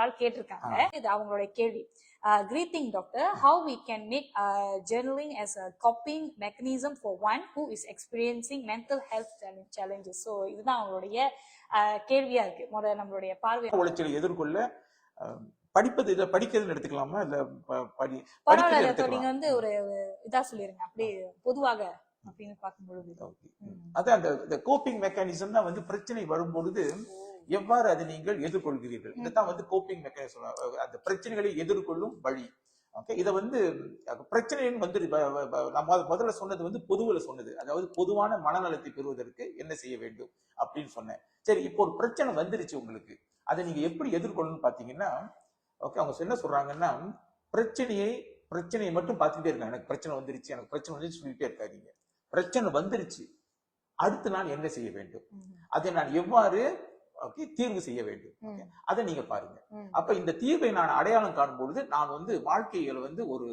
ஆள் கேட்டிருக்காங்க. இது அவங்களுடைய கேள்வி. Greeting doctor, how we can make journaling as a coping mechanism for one who is experiencing mental health challenges. So இதுதான் அவங்களுடைய கேள்வியா இருக்கு. முதல்ல நம்மளுடைய பார்வை உளைச்சலை எதிர்கொள்ள படிப்பது இதை படிக்கிறதுன்னு எடுத்துக்கலாமா இல்ல பரவாயில்ல, நீங்க வந்து ஒரு இதா சொல்லிருங்க அப்படியே பொதுவாக அப்படின்னு பார்க்கும்பொழுது. அதான் அந்த கோப்பிங் மெக்கானிசம் தான் வந்து பிரச்சனை வரும்பொழுது எவ்வாறு அதை நீங்கள் எதிர்கொள்கிறீர்கள், இதைத்தான் வந்து கோப்பிங் மெக்கானிசம், அந்த பிரச்சனைகளை எதிர்கொள்ளும் வழி. ஓகே, இதை வந்து பிரச்சனைன்னு வந்து நம்ம முதல்ல சொன்னது வந்து பொதுவில் சொன்னது, அதாவது பொதுவான மனநலத்தை பெறுவதற்கு என்ன செய்ய வேண்டும் அப்படின்னு சொன்னேன். சரி, இப்போ ஒரு பிரச்சனை வந்துருச்சு உங்களுக்கு, அதை நீங்க எப்படி எதிர்கொள்ளணும்னு பாத்தீங்கன்னா, ஓகே, அவங்க என்ன சொல்றாங்கன்னா, பிரச்சனையை மட்டும் பார்த்துட்டே இருக்காங்க. எனக்கு பிரச்சனை வந்துருச்சு, எனக்கு பிரச்சனை வந்துருச்சு சொல்லிட்டே இருக்காதீங்க. பிரச்சனை வந்துருச்சு, அடுத்து நான் என்ன செய்ய வேண்டும், அதை நான் எவ்வாறு தீர்வு செய்ய வேண்டும், அதை நீங்க பாருங்க. அப்ப இந்த தீர்வை நான் அடையாளம் காணும் பொழுது நான் வந்து வாழ்க்கையில வந்து ஒரு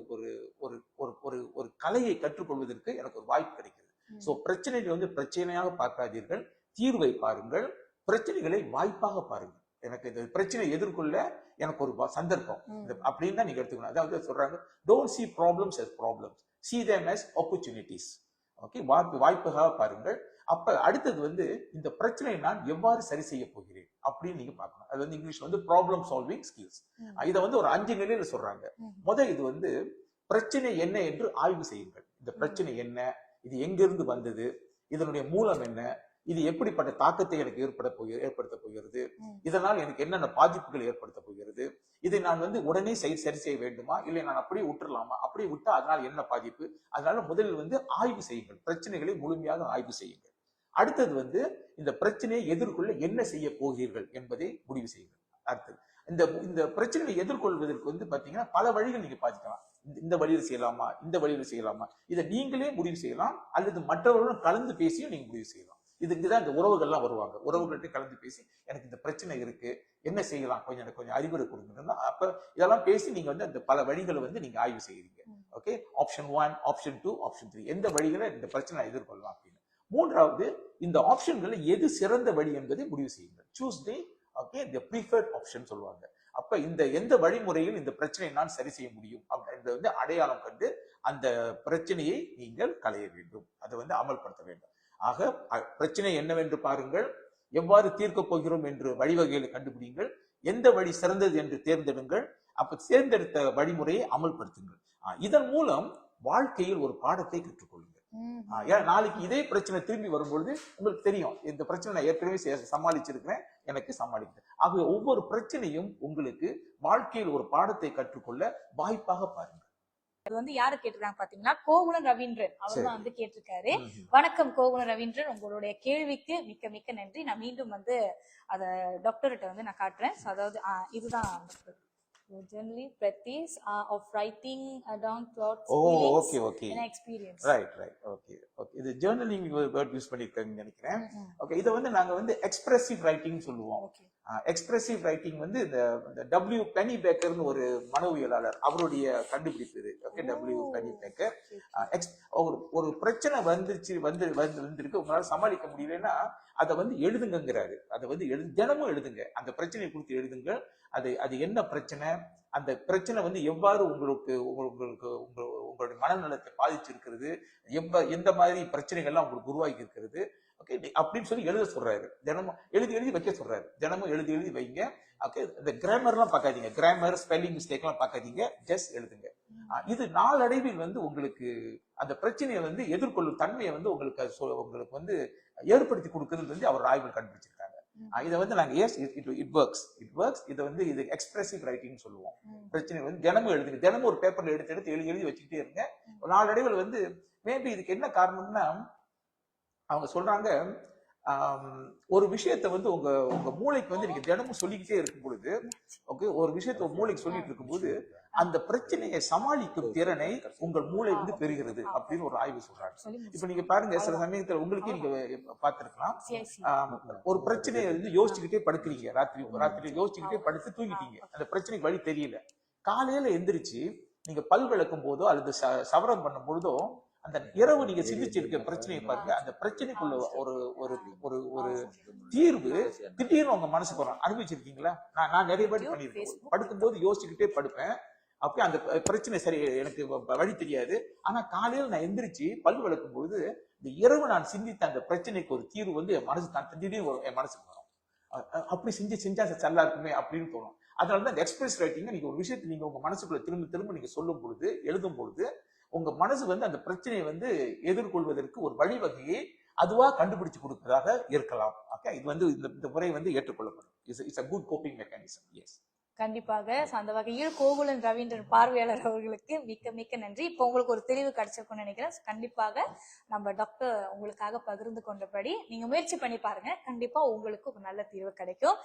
ஒரு ஒரு ஒரு கலையை கற்றுக்கொள்வதற்கு எனக்கு ஒரு வாய்ப்பு கிடைக்கிறது. சோ பிரச்சனைகளை வந்து பிரச்சனையாக பார்க்காதீர்கள், தீர்வை பாருங்கள், பிரச்சனைகளை வாய்ப்பாக பாருங்கள். எனக்கு இந்த பிரச்சனை எதிர்கொள்ள எனக்கு ஒரு சந்தர்ப்பம் அப்படின்னு தான் நீங்க எடுத்துக்கணும். அதாவது சொல்றாங்க, don't see problems as problems, see them as opportunities. Okay, வாய்ப்புகாக பாருங்கள். அப்ப அடுத்தது வந்து இந்த பிரச்சனையை நான் எவ்வாறு சரி செய்ய போகிறேன் அப்படின்னு நீங்க பார்க்கணும். அது வந்து இங்கிலீஷ்ல வந்து ப்ராப்ளம் சால்விங் ஸ்கில்ஸ். இதை வந்து ஒரு 5 நிலையில சொல்றாங்க. இது வந்து பிரச்சனை என்ன என்று ஆய்வு செய்யுங்கள். இந்த பிரச்சனை என்ன, இது எங்கிருந்து வந்தது, இதனுடைய மூலம் என்ன, இது எப்படிப்பட்ட தாக்கத்தை எனக்கு ஏற்படுத்த போகிறது, இதனால் எனக்கு என்னென்ன பாதிப்புகள் ஏற்படுத்த போகிறது, இதை நான் வந்து உடனே சரி செய்ய வேண்டுமா, இல்லை நான் அப்படியே விட்டுறலாமா, அப்படியே விட்டா அதனால் என்ன பாதிப்பு. அதனால முதலில் வந்து ஆய்வு செய்யுங்கள், பிரச்சனைகளை முழுமையாக ஆய்வு செய்யுங்கள். அடுத்தது வந்து இந்த பிரச்சனையை எதிர்கொள்ள என்ன செய்ய போகிறீர்கள் என்பதை முடிவு செய்யுங்கள். அடுத்தது இந்த பிரச்சனையை எதிர்கொள்வதற்கு வந்து பாத்தீங்கன்னா பல வழிகள் நீங்க பாத்துக்கலாம். இந்த வழியில் செய்யலாமா, இந்த வழியில் செய்யலாமா, இதை நீங்களே முடிவு செய்யலாம், அல்லது மற்றவர்களும் கலந்து பேசியும் நீங்க முடிவு செய்யலாம். இதுக்குதான் இந்த உறவுகள்லாம் வருவாங்க. உறவுகள்கிட்ட கலந்து பேசி எனக்கு இந்த பிரச்சனை இருக்கு, என்ன செய்யலாம், கொஞ்சம் அறிவுரை கொடுங்கன்னா, அப்ப இதெல்லாம் பேசி நீங்க வந்து அந்த பல வழிகளை வந்து நீங்க ஆய்வு செய்யறீங்க. ஓகே, ஆப்ஷன் 1, ஆப்ஷன் 2, ஆப்ஷன் 3, எந்த வழிகளை இந்த பிரச்சனை எதிர்கொள்ளலாம் அப்படின்னு. மூன்றாவது, இந்த ஆப்ஷன்கள் எது சிறந்த வழி என்பதை முடிவு செய்யுங்கள். சூஸ் தி ப்ரீஃபர்ட் ஆப்ஷன் சொல்லுவாங்க. அப்ப இந்த எந்த வழிமுறையில் இந்த பிரச்சனையை நான் சரி செய்ய முடியும் அப்படின்றத வந்து அடையாளம் கண்டு அந்த பிரச்சனையை நீங்கள் களைய வேண்டும், அதை வந்து அமல்படுத்த வேண்டும். ஆக பிரச்சனை என்னவென்று பாருங்கள், எவ்வாறு தீர்க்க போகிறோம் என்று வழிவகைகளை கண்டுபிடிங்கள், எந்த வழி சிறந்தது என்று தேர்ந்தெடுங்கள், அப்ப தேர்ந்தெடுத்த வழிமுறையை அமல்படுத்துங்கள். இதன் மூலம் வாழ்க்கையில் ஒரு பாடத்தை கற்றுக்கொள்ளுங்கள். நாளைக்கு இதே பிரச்சனை திரும்பி வரும்பொழுது உங்களுக்கு தெரியும், இந்த பிரச்சனை நான் ஏற்கனவே சமாளிச்சிருக்கிறேன், எனக்கு சமாளிக்கிறேன். ஆக ஒவ்வொரு பிரச்சனையும் உங்களுக்கு வாழ்க்கையில் ஒரு பாடத்தை கற்றுக்கொள்ள வாய்ப்பாக பாருங்கள். அது வந்து யாரு கேட்டிருக்காங்க பாத்தீங்கன்னா, கோகுலம் ரவீந்திரன் அவர் தான் வந்து கேட்டிருக்காரு. வணக்கம் கோகுலம் ரவீந்திரன், உங்களுடைய கேள்விக்கு மிக்க மிக்க நன்றி. நான் மீண்டும் வந்து அத டாக்டர்கிட்ட வந்து நான் காட்டுறேன். அதாவது இதுதான் generally practice of writing down thoughts, and experience. Right. Okay. இது journaling word யூஸ் பண்ணிருக்கீங்கன்னு நினைக்கிறேன். ஓகே, இத வந்து நாங்க வந்து எக்ஸ்பிரசிவ் ரைட்டிங் சொல்லுவோம். எக்ஸ்பிரசிவ் ரைட்டிங் வந்து இந்த W. பெனி பேக்கர்னு ஒரு மனோவியலாளர், அவருடைய கண்டுபிடிப்பு இது. Okay, W. பெனி பேக்கர் ஒரு பிரச்சனை வந்திருக்கு, உங்களால சமாளிக்க முடியலன்னா அதை வந்து எழுதுங்கிறாரு. அதை வந்து தினமும் எழுதுங்க, அந்த பிரச்சனையை குறித்து எழுதுங்க. அது என்ன பிரச்சனை, அந்த பிரச்சனை வந்து எவ்வாறு உங்களுடைய மனநலத்தை பாதிச்சிருக்கிறது, எந்த மாதிரி பிரச்சனைகள்லாம் உங்களுக்கு உருவாக்கி இருக்கிறது, ஓகே அப்படின்னு சொல்லி எழுத சொல்றாரு. தினமும் எழுதி வைக்க சொல்றாரு. தினமும் எழுதி வைங்க. ஓகே, இந்த கிராமர்லாம் பார்க்காதீங்க, கிராமர் ஸ்பெல்லிங் மிஸ்டேக் எல்லாம் பார்க்காதீங்க, ஜஸ்ட் எழுதுங்க. இது நாளடைவில் வந்து உங்களுக்கு அந்த பிரச்சனையை வந்து எதிர்கொள்ளும் தன்மையை வந்து உங்களுக்கு வந்து ஏற்படுத்தி கொடுக்கிறது வந்து அவர் ஆய்வில் கண்டுபிடிச்சிருக்காங்க. இதை வந்து நாங்க இட் ஒர்க்ஸ் இதை வந்து இது எக்ஸ்பிரசிவ் ரைட்டிங் சொல்லுவோம். பிரச்சனை வந்து தினமும் எழுதுங்க, தினமும் ஒரு பேப்பர்ல எடுத்து எழுதி வச்சுக்கிட்டே இருங்க. நாளடைவில் வந்து மேபி இதுக்கு என்ன காரணம்னா, அவங்க சொல்றாங்க, ஒரு விஷயத்த வந்து உங்க மூளைக்கு வந்து நீங்க தினமும் சொல்லிக்கிட்டே இருக்கும் பொழுது, ஓகே, ஒரு விஷயத்த மூளைக்கு சொல்லிட்டு இருக்கும்போது அந்த பிரச்சனையை சமாளிக்கும் திறனை உங்கள் மூளை வந்து பெறுகிறது அப்படின்னு ஒரு ஆய்வு சொல்றாங்க. இப்ப நீங்க பாருங்க, சில சமயத்துல உங்களுக்கே நீங்க பார்த்திருக்கலாம், ஒரு பிரச்சனையை வந்து யோசிச்சுக்கிட்டே படுக்கிறீங்க, ராத்திரி யோசிச்சுக்கிட்டே படுத்து தூங்கிட்டீங்க, அந்த பிரச்சனைக்கு வழி தெரியல. காலையில எந்திரிச்சு நீங்க பல் விளக்கும் போதோ அல்லது சவரம் பண்ணும் பொழுதோ அந்த இரவு நீங்க சிந்திச்சிருக்க பிரச்சனையை பாருங்க, அந்த பிரச்சனைக்குள்ள ஒரு ஒரு ஒரு ஒரு தீர்வு திடீர்னு உங்க மனசுக்கு வரும். அனுபவிச்சிருக்கீங்களா? நான் நிறைய பேர் பண்ணிருக்கேன். படுக்கும்போது யோசிச்சுக்கிட்டே படுப்பேன். அப்ப அந்த பிரச்சனை சரி எனக்கு வழி தெரியாது. ஆனா காலையில நான் எந்திரிச்சு பல் விளக்கும் பொழுது இந்த இரவு நான் சிந்தித்த அந்த பிரச்சனைக்கு ஒரு தீர்வு வந்து என் மனசு திடீர்னு என் மனசுக்கு வரும். அப்படி செஞ்சா நல்லா இருக்குமே அப்படின்னு தோணும். அதனாலதான் இந்த எக்ஸ்பிரஸ் ரைட்டிங், நீங்க ஒரு விஷயத்தை நீங்க உங்க மனசுக்குள்ள திரும்ப திரும்ப நீங்க சொல்லும் பொழுது, எழுதும் பொழுது உங்க மனசு வந்து அந்த பிரச்சனையை வந்து எதிர்கொள்வதற்கு ஒரு வழிவகையை அதுவா கண்டுபிடிச்சு கொடுப்பதாக இருக்கலாம். ஓகே, இது வந்து இந்த முறை வந்து ஏற்றுக்கொள்ளப்படும். It's a good coping mechanism. Yes. கண்டிப்பாக. அந்த வகையில் கோகுலன் ரவீந்திரன் பார்வையாளர் அவர்களுக்கு மிக்க மிக்க நன்றி. இப்போ உங்களுக்கு ஒரு தெளிவு கிடைச்சிருக்கும்னு நினைக்கிறேன். கண்டிப்பாக நம்ம டாக்டர் உங்களுக்காக பகிர்ந்து கொண்டபடி நீங்க முயற்சி பண்ணி பாருங்க. கண்டிப்பா உங்களுக்கு ஒரு நல்ல தீர்வு கிடைக்கும்.